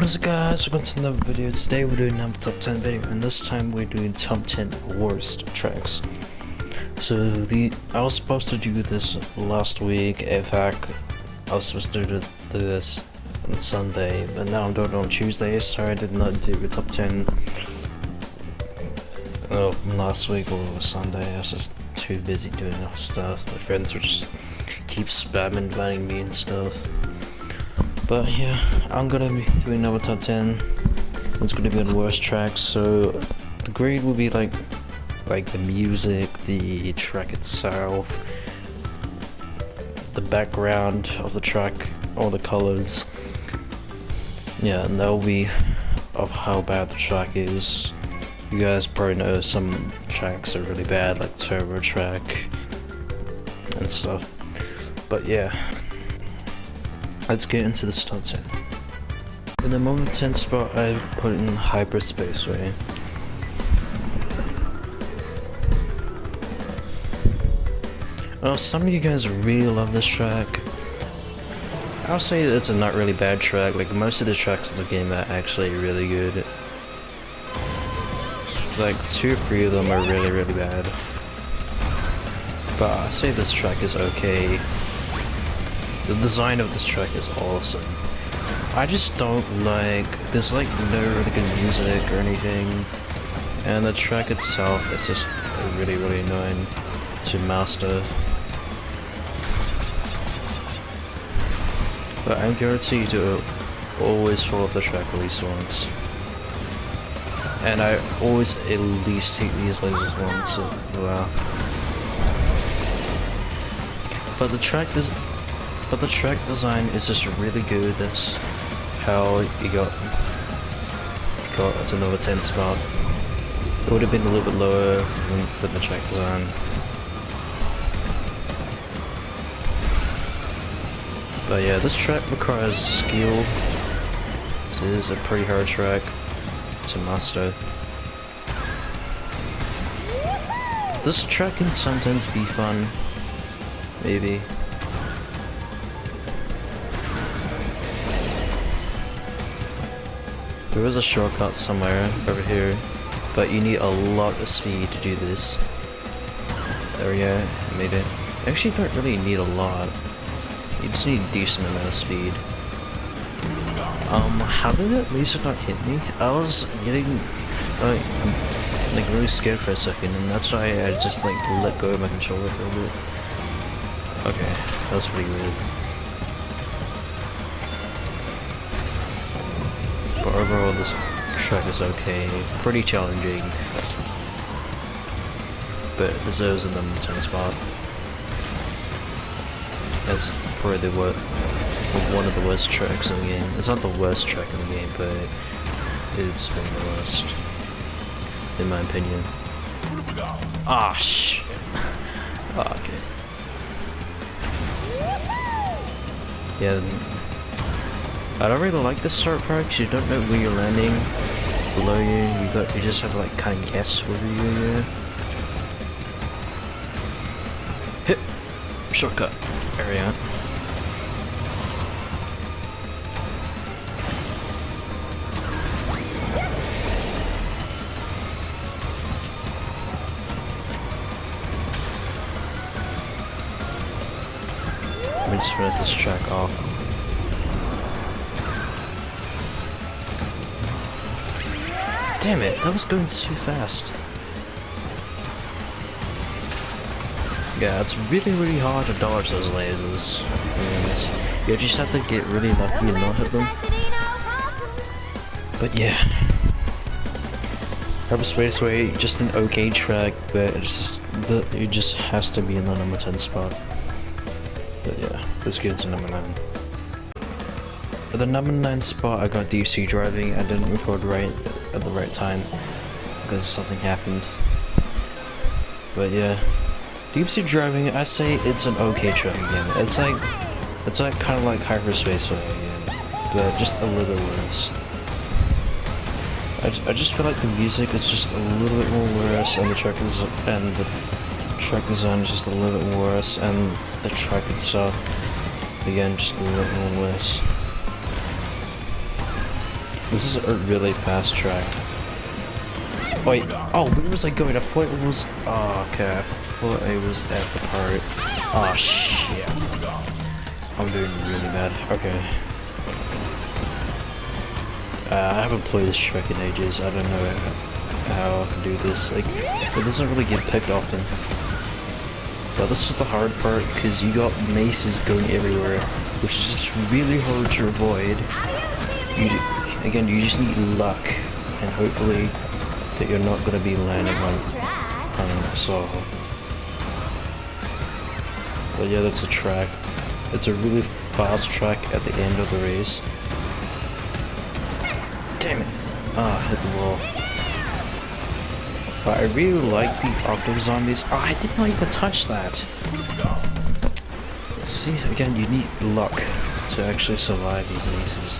What is it, guys? Welcome to another video. Today we're doing another top 10 video, and this time we're doing top 10 worst tracks. So I was supposed to do this last week. In fact, I was supposed to do this on Sunday, but now I'm doing it on Tuesday, so I did not do the top 10 last week or Sunday. I was just too busy doing other stuff. My friends would just keep spamming, inviting me and stuff. But yeah, I'm gonna be doing another top 10. It's gonna be on the worst tracks, so the grade will be like the music, the track itself, the background of the track, all the colors. Yeah, and that'll be of how bad the track is. You guys probably know some tracks are really bad, like Turbo Track and stuff. But yeah, let's get into this top 10. In the number 10 spot, I put in Hyperspaceway. Some of you guys really love this track. I'll say it's a not really bad track. Like, most of the tracks in the game are actually really good. Like 2 or 3 of them are really bad. But I'll say this track is okay. The design of this track is awesome. I just don't like, there's like no really good music or anything, and the track itself is just really annoying to master. But I'm guaranteed to always follow the track at least once. And I always at least take these lasers once, so wow. But the track design is just really good. That's how you got to number 10 spot. It would have been a little bit lower with the track design. But yeah, this track requires skill. This is a pretty hard track to master. This track can sometimes be fun, maybe. There is a shortcut somewhere over here, but you need a lot of speed to do this. There we go, I made it. Actually, you don't really need a lot. You just need a decent amount of speed. How did that laser not hit me? I was getting like really scared for a second, and that's why I just like let go of my controller for a bit. Okay, that was pretty weird. But overall, this track is okay, pretty challenging, but deserves a number 10 spot. As probably one of the worst tracks in the game. It's not the worst track in the game, but it's one of the worst, in my opinion. Ah, shit. Ah, okay. Yeah. I don't really like this start part because you don't know where you're landing. Below you, you just have to like kind of guess where you're. Hit! Shortcut. There we are. Let me just finish this track off. Damn it, that was going too fast. Yeah, it's really hard to dodge those lasers. And you just have to get really lucky and not hit them. But yeah. Hyperspaceway, just an okay track, but it just has to be in the number 10 spot. But yeah, let's get into number 9. At the number 9 spot, I got DC driving. I didn't record right at the right time because something happened. But yeah, Deep Sea Driving, I say it's an okay track again. It's like kind of like Hyperspaceway again, but just a little worse. I just feel like the music is just a little bit more worse, and the track design is just a little bit worse, and the track itself, again, just a little bit more worse. This is a really fast track. Wait, oh, where was I going? I thought it was, oh, okay, I thought I was at the part. Oh, shit. I'm doing really bad. Okay. I haven't played this track in ages. I don't know how I can do this. Like, it doesn't really get picked often. But this is the hard part, because you got maces going everywhere, which is just really hard to avoid. Again, you just need luck, and hopefully that you're not going to be landing on so. But yeah, that's a track. It's a really fast track at the end of the race. Damn it! Ah, hit the wall. But I really like the octo zombies. Oh, I did not even touch that. See, again, you need luck to actually survive these mazes.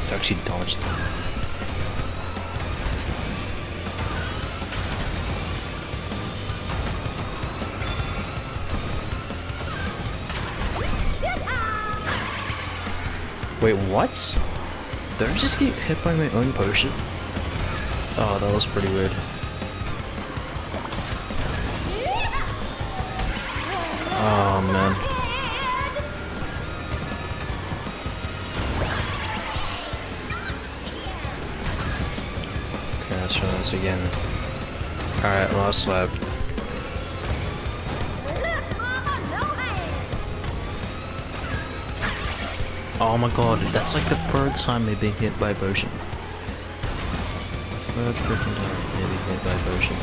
To actually dodge them. Wait, what? Did I just get hit by my own potion? Oh, that was pretty weird. Oh, man. Okay, let's try this again. Alright, last lap. Oh my god, that's like the third time they've been hit by potion. The third freaking time they've been hit by potion.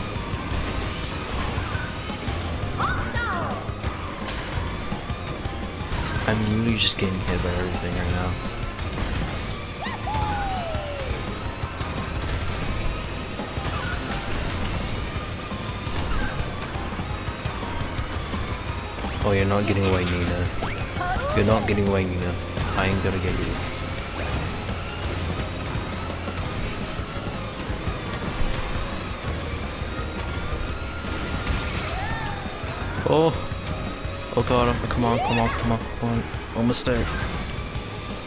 I'm literally just getting hit by everything right now. Oh, you're not getting away, Nina. You're not getting away, Nina. I ain't gonna get you. Oh! Oh god, come on, come on, come on, come on. Almost there.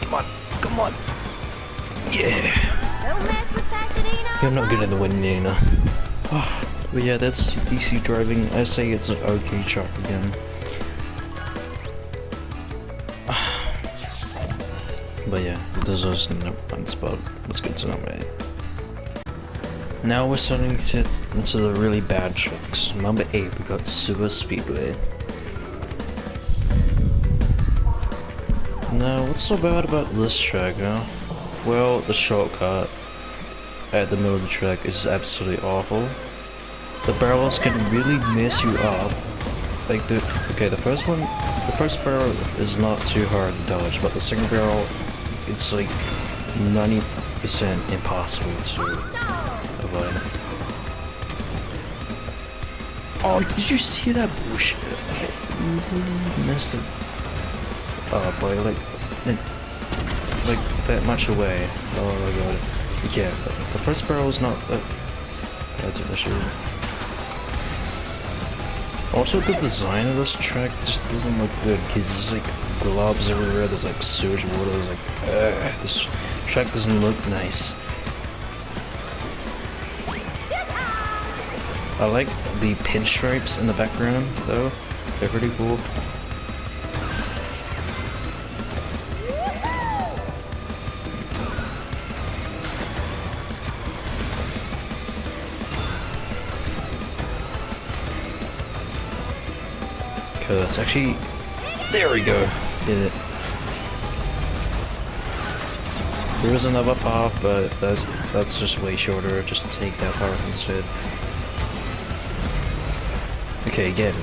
Come on, come on! Yeah! You're not good in the wind, Nina. Oh, but yeah, that's DC driving. I say it's an okay truck again. But yeah, this was no fun spot. That's good to know, mate. Now we're starting to get into the really bad tracks. Number 8, we got Super Speedway. Now, what's so bad about this track, huh? Well, the shortcut at the middle of the track is absolutely awful. The barrels can really mess you up. Like the first barrel is not too hard to dodge, but the second barrel, it's like 90% impossible to avoid. Oh, did you see that bullshit? I missed it. Oh boy, like that much away. Oh my god. Yeah, the first barrel is not that. That's an issue. Also, the design of this track just doesn't look good because there's like globs everywhere. There's like sewage water. There's like this track doesn't look nice. I like the pinstripes in the background though. They're pretty cool. That's actually, there we go, did it. There is another path, but that's just way shorter. Just take that path instead. Okay, again,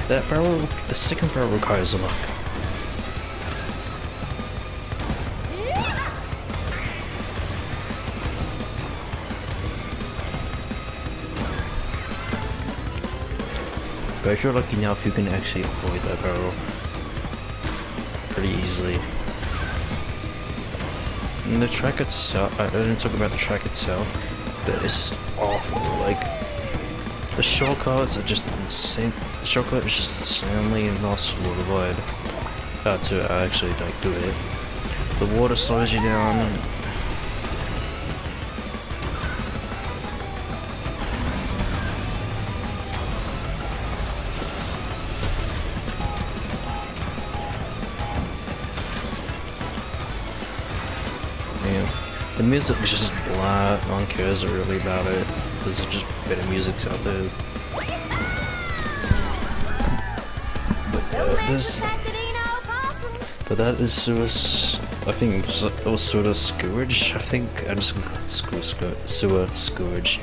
that barrel, the second barrel requires a lot. But if you're lucky enough, you can actually avoid that barrel pretty easily. And the track itself, I didn't talk about the track itself, but it's just awful. Like, the shortcuts are just insane. The shortcut is just insanely impossible to avoid. To actually like do it. The water slows you down. Yeah. The music is just blah, no one cares really about it. There's just better musics out there. But that is I think it was sort of Scourge. I think I just sewer Scourge.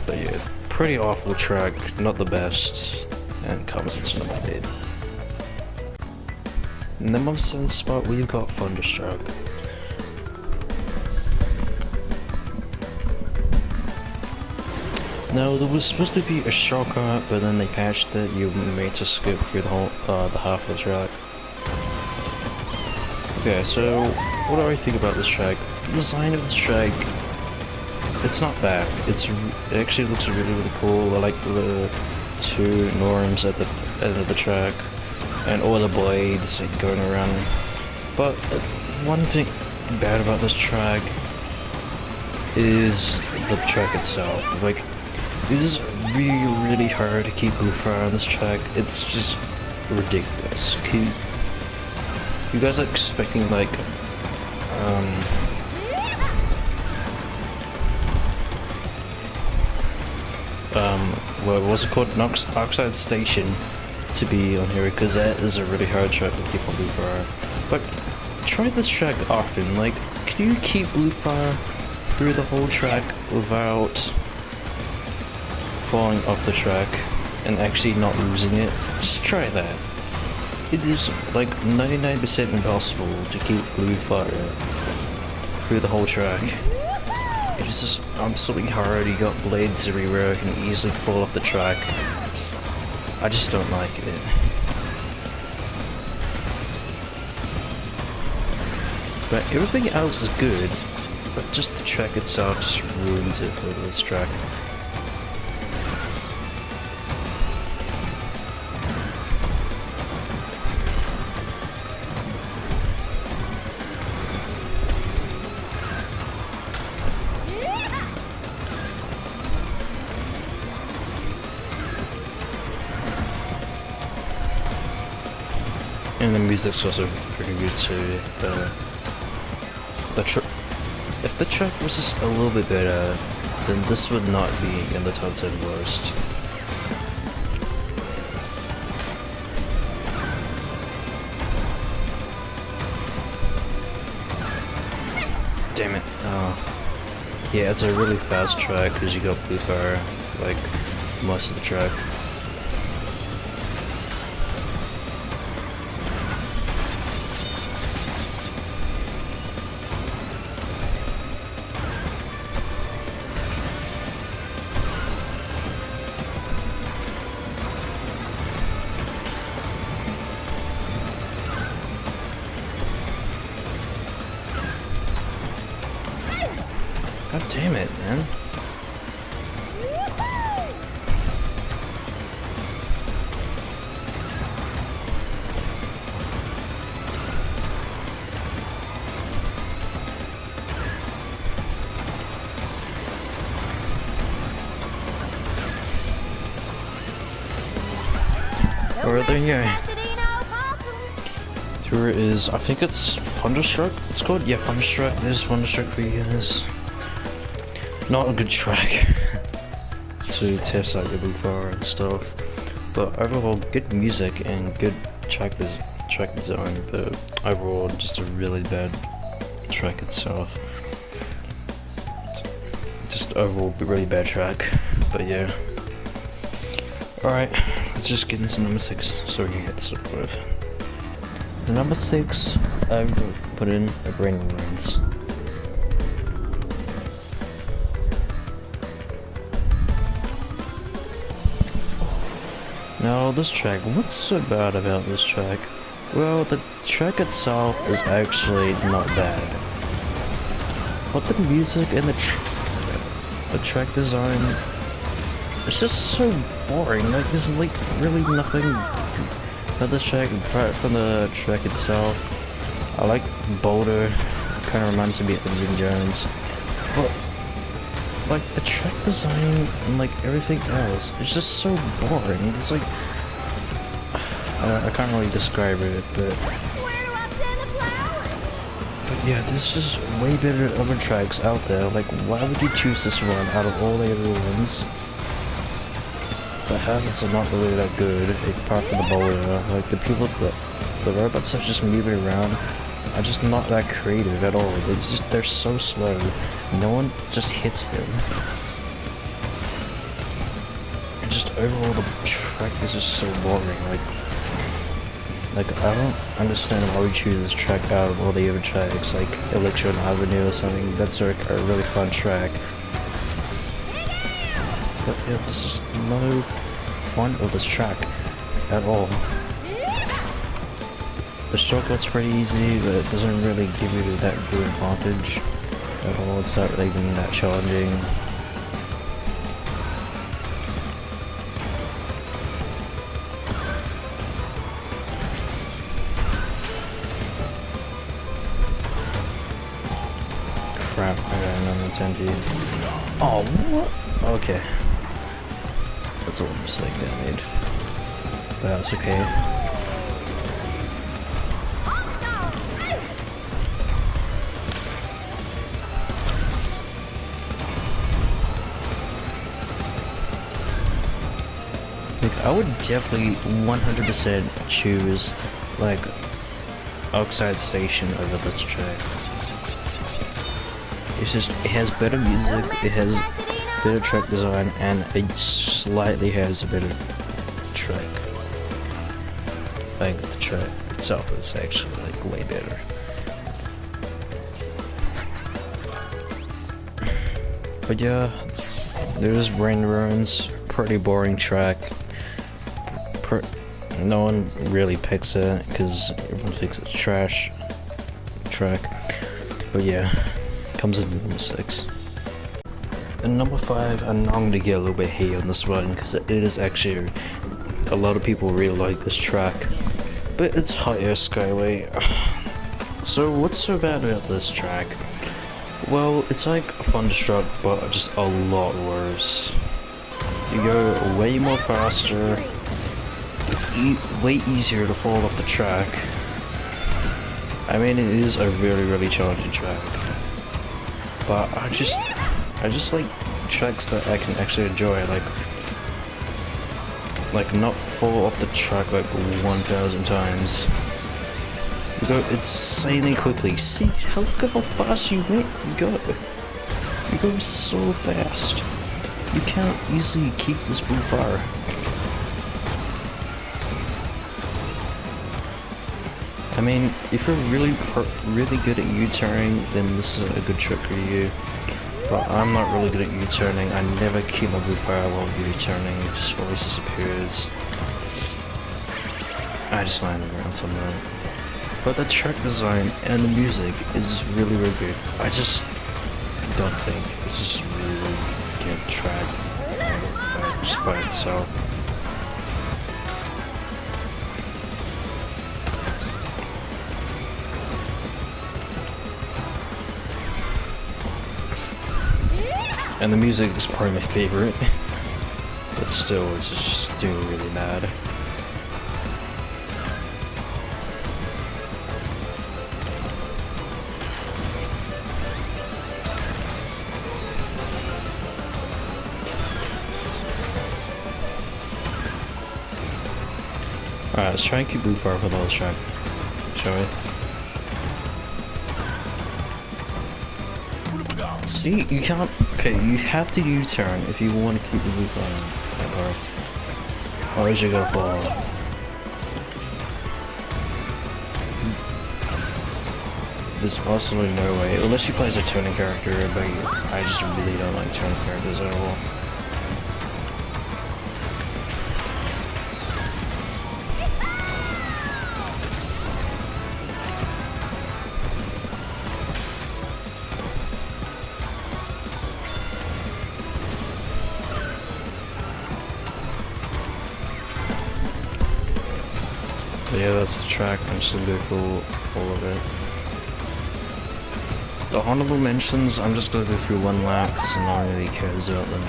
But yeah, pretty awful track, not the best, and comes into number 8. Number 7 spot, we've got Thunderstruck. No, there was supposed to be a shortcut, but then they patched it. You made to skip through the whole, the half of the track. Okay, so what do I think about this track? The design of this track, it's not bad. It actually looks really cool. I like the 2 norms at the end of the track, and all the blades going around. But one thing bad about this track is the track itself. Like, it is really hard to keep blue fire on this track. It's just ridiculous. You guys are expecting like what was it called? Oxide Station to be on here, because that is a really hard track to keep on blue fire. But try this track often. Like, can you keep blue fire through the whole track without falling off the track and actually not losing it? Just try that. It is like 99% impossible to keep blue fire through the whole track. It is just absolutely hard. You got blades everywhere, you can easily fall off the track. I just don't like it. But everything else is good, but just the track itself just ruins it for this track. And the music's also pretty good too. If the track was just a little bit better, then this would not be in the top 10 worst. Damn it. Oh. Yeah, it's a really fast track because you got blue fire like most of the track. God damn it, man. Alright then, yeah. Here is, I think it's Thunderstruck, it's called? Yeah, Thunderstruck. There's Thunderstruck for you guys. Not a good track to test out your blue fire and stuff, but overall good music and good track design, but overall just a really bad track itself. Just overall really bad track, but yeah. Alright, let's just get into number 6 so we can get started with. The number 6, I've put in a Brain Ruins. Now this track, what's so bad about this track? Well, the track itself is actually not bad, but the music and the track design, it's just so boring. Like, there's like really nothing about this track apart from the track itself. I like Boulder kind of reminds me of Indiana Jones. But like the track design and like everything else, it's just so boring. It's like I can't really describe it, but yeah, this is way better than other tracks out there. Like, why would you choose this one out of all the other ones? The hazards are not really that good, apart from the boulder. Like, the people, the robots that just moving around are just not that creative at all. They're so slow. No one just hits them. And just overall, the track is just so boring. Like, I don't understand why we choose this track out of all the other tracks, like Electron Avenue or something. That's like a really fun track. But yeah, there's just no fun of this track at all. The shortcut's pretty easy, but it doesn't really give you that good advantage at all. It's not really even that challenging. Crap, I got another 10G. Oh, what? Okay. That's a little mistake that I made. But that's okay. Like, I would definitely 100% choose, like, Oxide Station over this track. It's just, it has better music, it has better track design, and it slightly has a better track. Like, the track itself is actually, like, way better. But yeah, there's Rain Ruins, pretty boring track. No one really picks it, because everyone thinks it's trash track. But yeah. Comes in number 6. And number 5, I'm going to get a little bit hate on this one because it is actually a lot of people really like this track, but it's Hot Air Skyway. So what's so bad about this track? Well, it's like Thunderstruck, but just a lot worse. You go way more faster. It's way easier to fall off the track. I mean, it is a really challenging track. But I just like tracks that I can actually enjoy, like not fall off the track like 1,000 times. You go insanely quickly. See, look at how fast you go. You go so fast. You can't easily keep this blue fire. I mean, if you're really good at U-turning, then this is a good trick for you. But I'm not really good at U-turning. I never keep my blue fire while U-turning. It just always disappears. I just landed around some of that. But the track design and the music is really good. I just don't think this is really good track just by itself. And the music is probably my favorite, but still, it's just doing really bad. Alright, let's try and keep blue fire for the whole track, shall we? See, you can't. Okay, you have to U-turn if you want to keep the loop on that part. Otherwise, you're gonna fall. There's absolutely no way, unless you play as a turning character, but I just really don't like turning characters at all. Yeah, that's the track. I'm just gonna go through all of it. The honorable mentions, I'm just gonna go through one lap because no one really cares about them.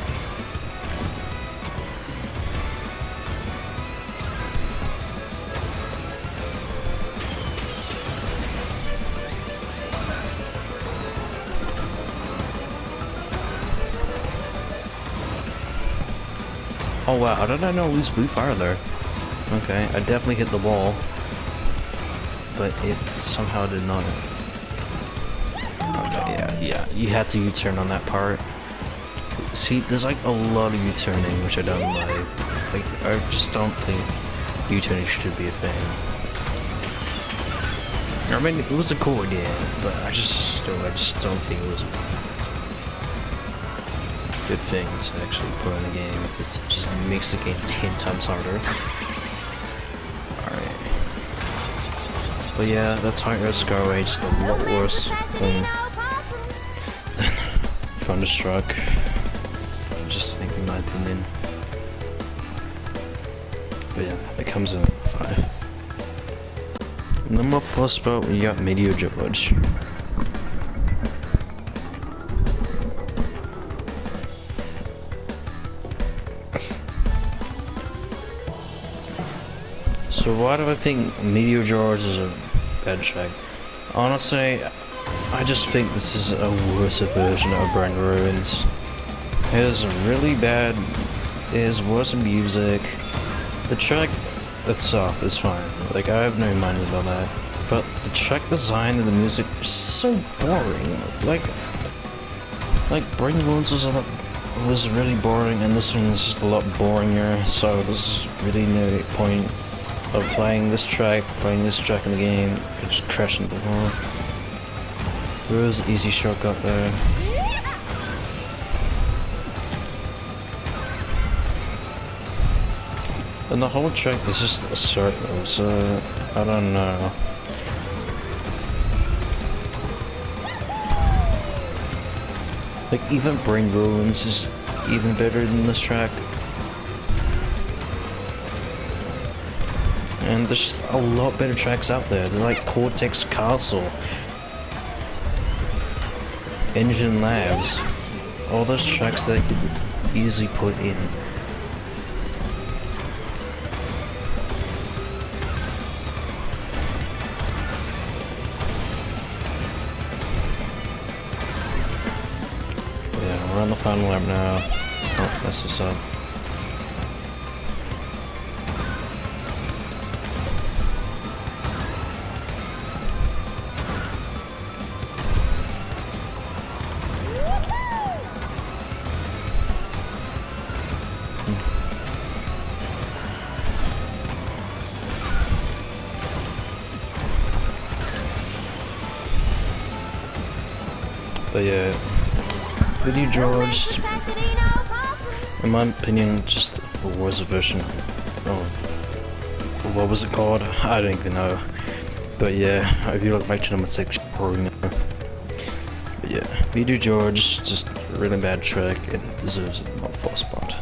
Oh wow, how did I not lose blue fire there? Okay, I definitely hit the wall, but it somehow did not. Okay, yeah, you had to U-turn on that part. See, there's like a lot of U-turning, which I don't like. Like, I just don't think U-turning should be a thing. I mean, it was a cool idea, but I just don't think it was good thing to actually put in the game because it just makes the game 10 times harder. Alright. But yeah, that's how Red Scar Rage is a lot worse than Thunderstruck. Just in my opinion. But yeah, it comes in at 5. Number 4 spot, we got Meteor George. So why do I think Meteor George is a bad track? Honestly, I just think this is a worse version of Brand Ruins. It is really bad, it has worse music. The track itself is fine, like I have no mind about that. But the track design and the music is so boring. Like Brand Ruins was really boring, and this one is just a lot boringer, so there's really no point of playing this track in the game. I just crashed into the wall. There was an easy shortcut there. And the whole track is just a circle, so I don't know. Like even Brain Ruins is even better than this track. And there's just a lot better tracks out there. They're like Cortex Castle, Engine Labs, all those tracks that you could easily put in. Yeah, we're on the final lap now. Let's not mess this up. But yeah, Meteor George, in my opinion, just a worse version of, what was it called? I don't even know. But yeah, if you look back to number 6, you probably know. But yeah, Meteor George, just a really bad track, and deserves a number 4 spot.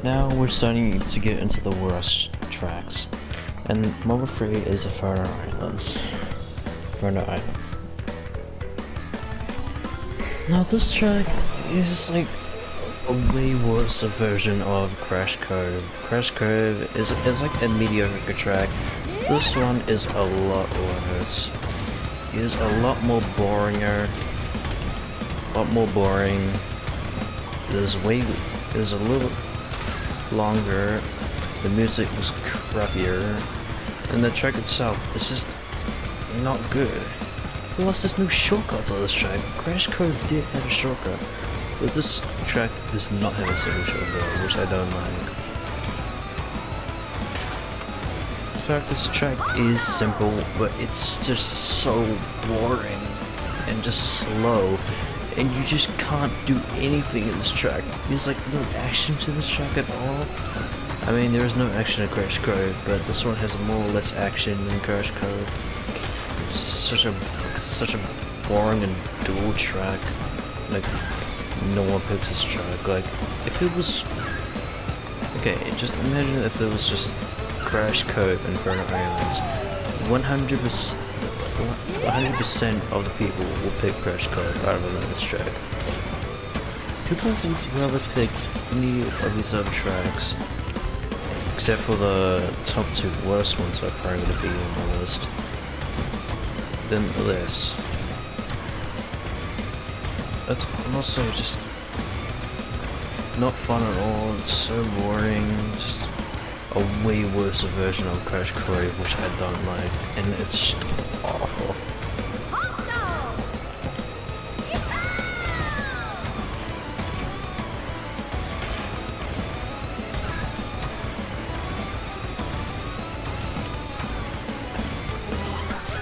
Now we're starting to get into the worst tracks, and number 3 is Inferno Islands. Inferno Island. Now this track is like a way worse version of Crash Cove. Crash Cove is like a mediocre track. This one is a lot worse. It is a lot more boringer. A lot more boring. It is a little longer. The music was crappier. And the track itself is just not good. Plus, there's no shortcuts on this track. Crash Cove did have a shortcut, but this track does not have a single shortcut, which I don't like. In fact, this track is simple, but it's just so boring and just slow, and you just can't do anything in this track. There's like no action to this track at all. I mean, there is no action in Crash Cove, but this one has more or less action than Crash Cove. Such a boring and dual track. Like, no one picks this track. Like, if it was, okay, just imagine if it was just Crash Cove and Inferno Islands. 100%. 100% of the people will pick Crash Card rather than this track. People would rather pick any of these other tracks, except for the top 2 worst ones are probably going to be on the list, than this. That's also just not fun at all. It's so boring. Just a way worse version of Crash Curry, which I don't like, and it's just awful.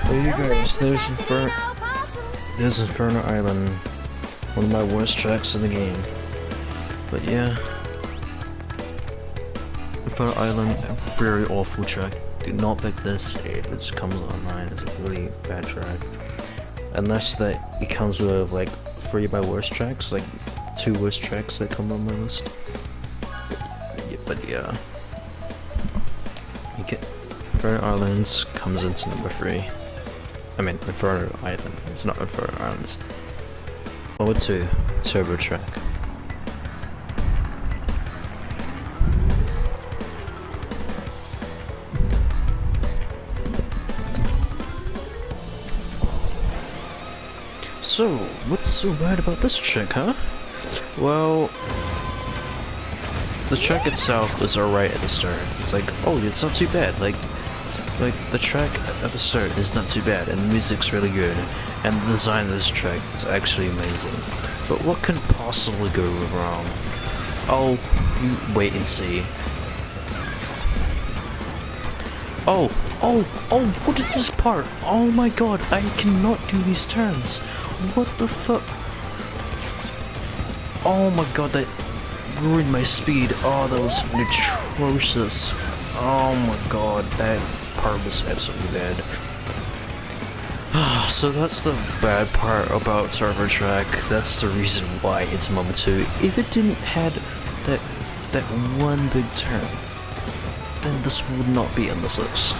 There you guys, there's Inferno Island, one of my worst tracks in the game. But yeah, Inferno Island, a very awful track. Do not pick this if it comes online. It's a really bad track. Unless that it comes with like 3 of my worst tracks, like 2 worst tracks that come on my list. But yeah, you get Inferno Islands comes into number 3. I mean, Inferno Island. It's not Inferno Islands. Number 2, Turbo Track. So, what's so bad about this track, huh? Well, the track itself is alright at the start. It's like, oh, it's not too bad. Like the track at the start is not too bad, and the music's really good, and the design of this track is actually amazing. But what can possibly go wrong? Oh, you wait and see. Oh, what is this part? Oh my god, I cannot do these turns. What the fuck? Oh my god, that ruined my speed. Oh, that was atrocious. Oh my god, that part was absolutely bad. So that's the bad part about Turbo Track. That's the reason why it's number 2. If it didn't had that one big turn, then this would not be on this list.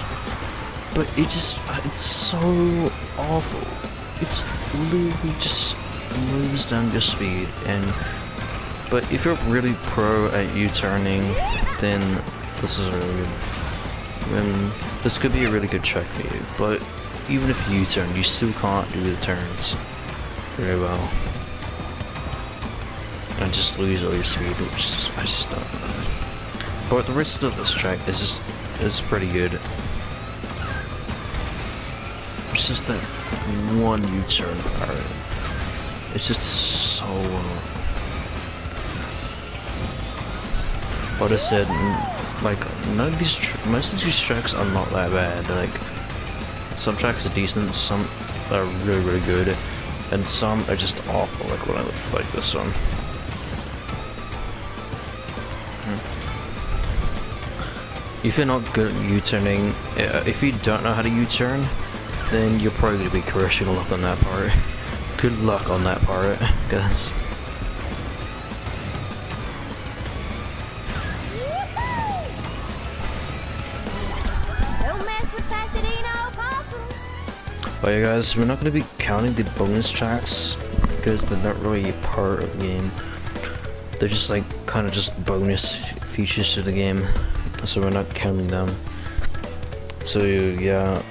But it's so awful. It's literally just moves down your speed, but if you're really pro at U-turning, then this is really good. Then this could be a really good track for you. But even if you U-turn, you still can't do the turns very well, and just lose all your speed, which I just don't know. But the rest of this track is pretty good. It's just that one U-turn part. It's just so what I said, like none of these most of these tracks are not that bad. Like some tracks are decent, some are really good, and some are just awful. Like this one. If you're not good at U-turning, if you don't know how to U-turn, then you're probably going to be crashing luck on that part. Good luck on that part, guys. But yeah guys, we're not going to be counting the bonus tracks, because they're not really a part of the game. They're just like, kind of just bonus features to the game. So we're not counting them. So yeah.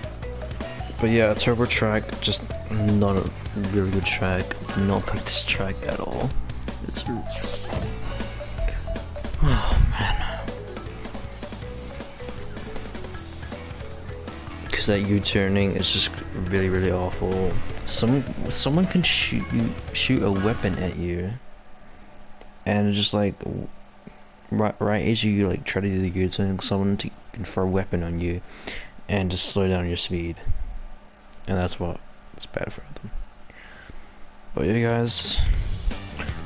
But yeah, Turbo Track, just not a really good track. Do not pick this track at all. It's oh man. Because that U-turning is just really awful. Someone can shoot a weapon at you, and just like right as you like try to do the U-turn, someone can throw a weapon on you and just slow down your speed. And that's what it's bad for them. But yeah guys,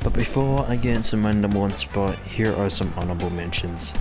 but before I get into my number 1 spot, here are some honorable mentions.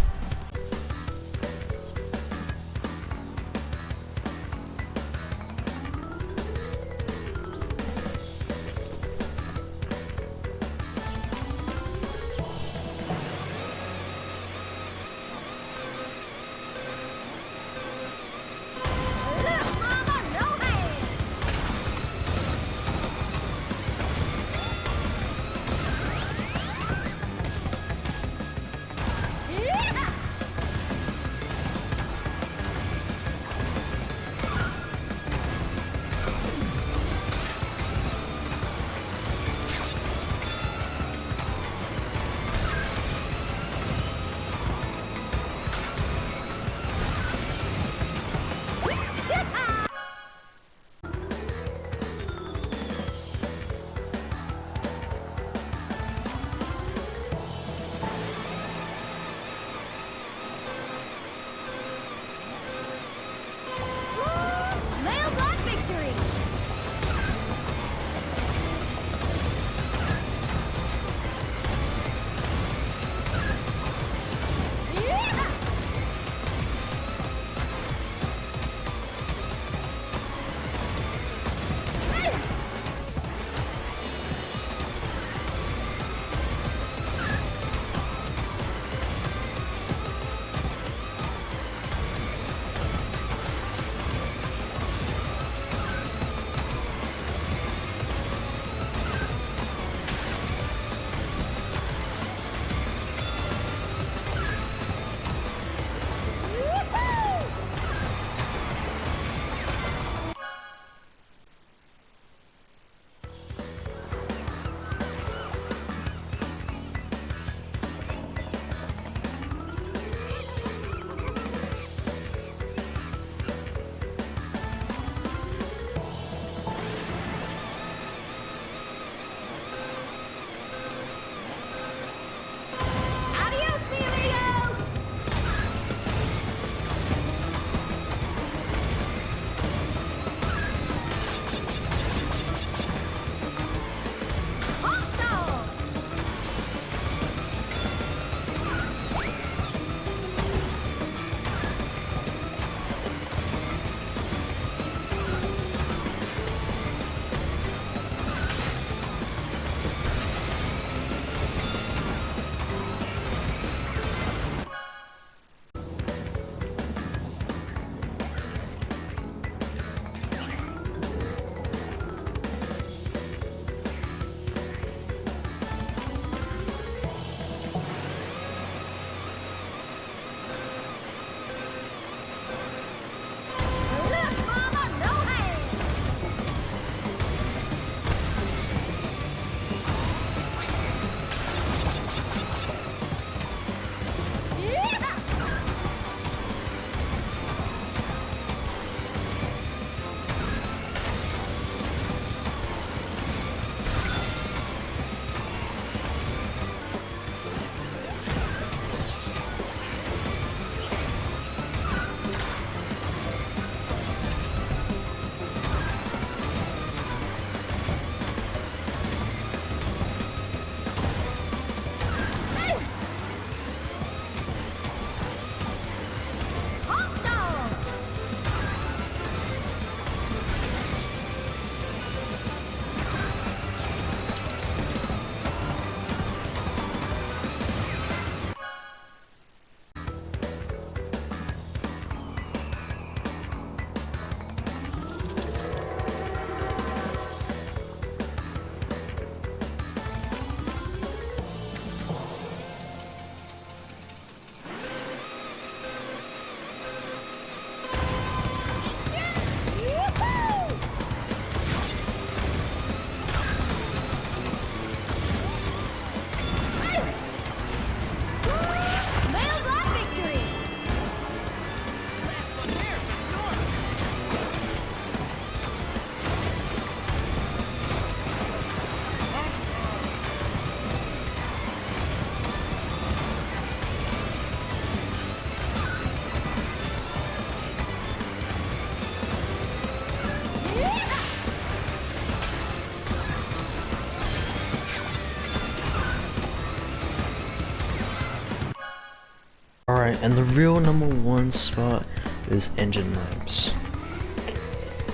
Alright, and the real #1 spot is Engine Labs.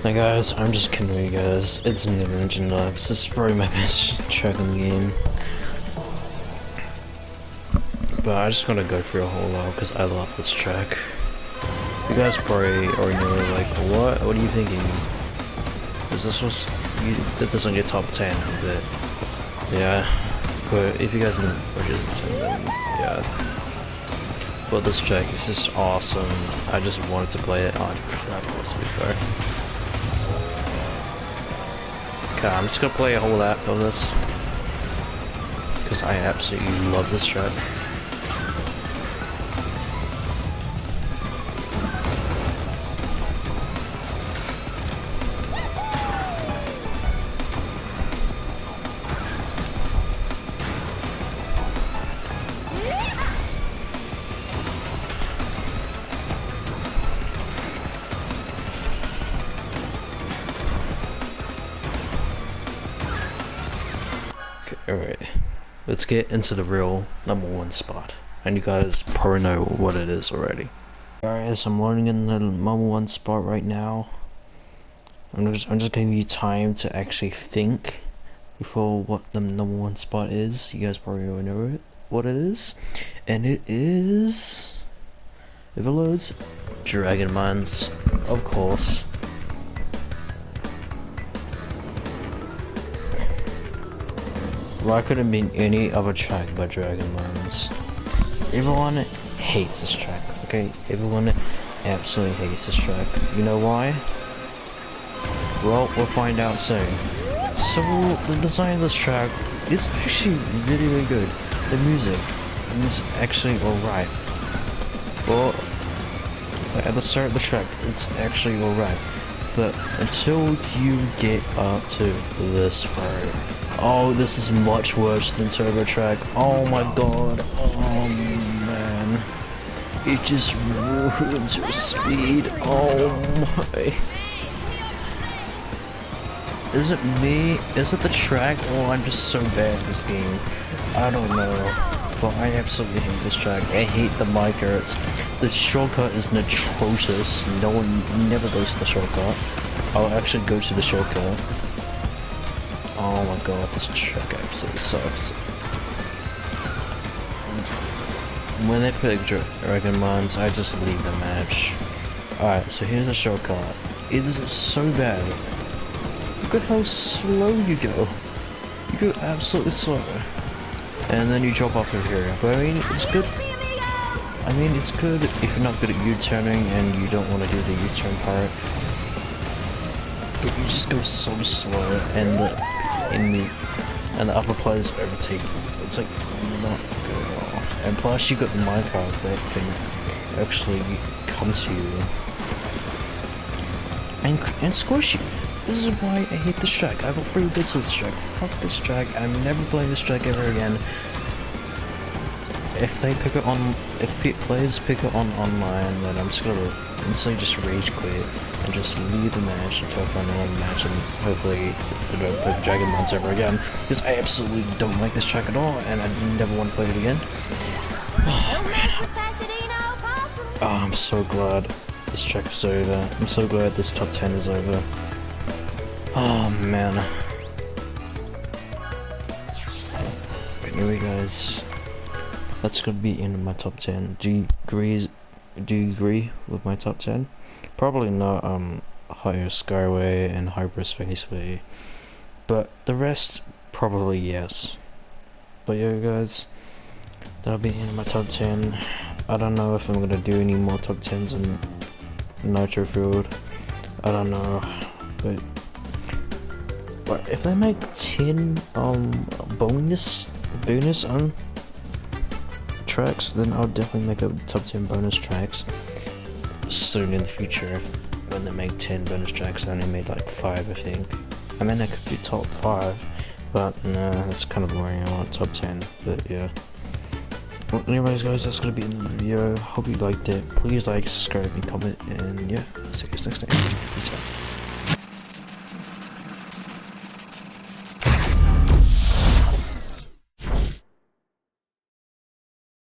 Now guys, I'm just kidding you guys, it's never Engine Labs. This is probably my best track in the game. But I just gotta go through a whole lot because I love this track. You guys probably already know, like, what are you thinking? Is this was, you did this on your top 10, but yeah. But if you guys didn't watch it, then yeah. But this track is just awesome. I just wanted to play it on track before. Okay, I'm just gonna play a whole lap of this because I absolutely love this track. Alright, let's get into the real #1 spot. And you guys probably know what it is already. Alright, so I'm loading in the #1 spot right now. I'm just giving you time to actually think before what the #1 spot is. You guys probably already know what it is. And it is... if it loads, Dragon Mines, of course. Why could it have been any other track but Dragon Mines? Everyone hates this track, okay? Everyone absolutely hates this track. You know why? Well, we'll find out soon. So, the design of this track is actually really, really good. The music is actually alright. Well, at the start of the track, it's actually alright. But until you get up to this part, oh, this is much worse than Turbo Track. Oh my god. Oh man. It just ruins your speed. Oh my. Is it me? Is it the track? Oh, I'm just so bad at this game. I don't know. But I absolutely hate this track. I hate the micros. The shortcut is atrocious. No one never goes to the shortcut. I'll actually go to the shortcut. Oh my god, this track absolutely sucks. When they pick Dragon Mines, I just leave the match. Alright, so here's a shortcut. It is so bad. Look at how slow you go. You go absolutely slow. And then you drop off of here. But I mean, it's good. I mean, it's good if you're not good at U-turning and you don't want to do the U-turn part. But you just go so slow, and the upper players overtake you. It's like not good at all. And plus, you got the minecart that can actually come to you and squish you. This is why I hate this track. I got 3 bits with this track. Fuck this track. I'm never playing this track ever again. If they pick it on, if players pick it on online, then I'm just gonna instantly just rage quit and just leave the match until I find another match, and hopefully they don't play Dragon Mines ever again. Because I absolutely don't like this track at all, and I never want to play it again. Oh, I'm so glad this track is over. I'm so glad this top 10 is over. Oh man. Anyway guys, that's gonna be in my top 10. Do you agree with my top 10? Probably not Higher Skyway and Hyperspaceway, but the rest probably yes. But yeah guys, that'll be in my top 10. I don't know if I'm gonna do any more top 10s in Nitro Field. I don't know, but if they make 10 bonus tracks, then I'll definitely make a top 10 bonus tracks soon in the future. When they make 10 bonus tracks, I only made like 5, I think. I mean, I could do top 5, but no, that's kind of boring. I want top 10, but yeah. Well, anyways guys, that's gonna be the video. Hope you liked it. Please like, subscribe, and comment, and yeah, see you guys next time. Peace out.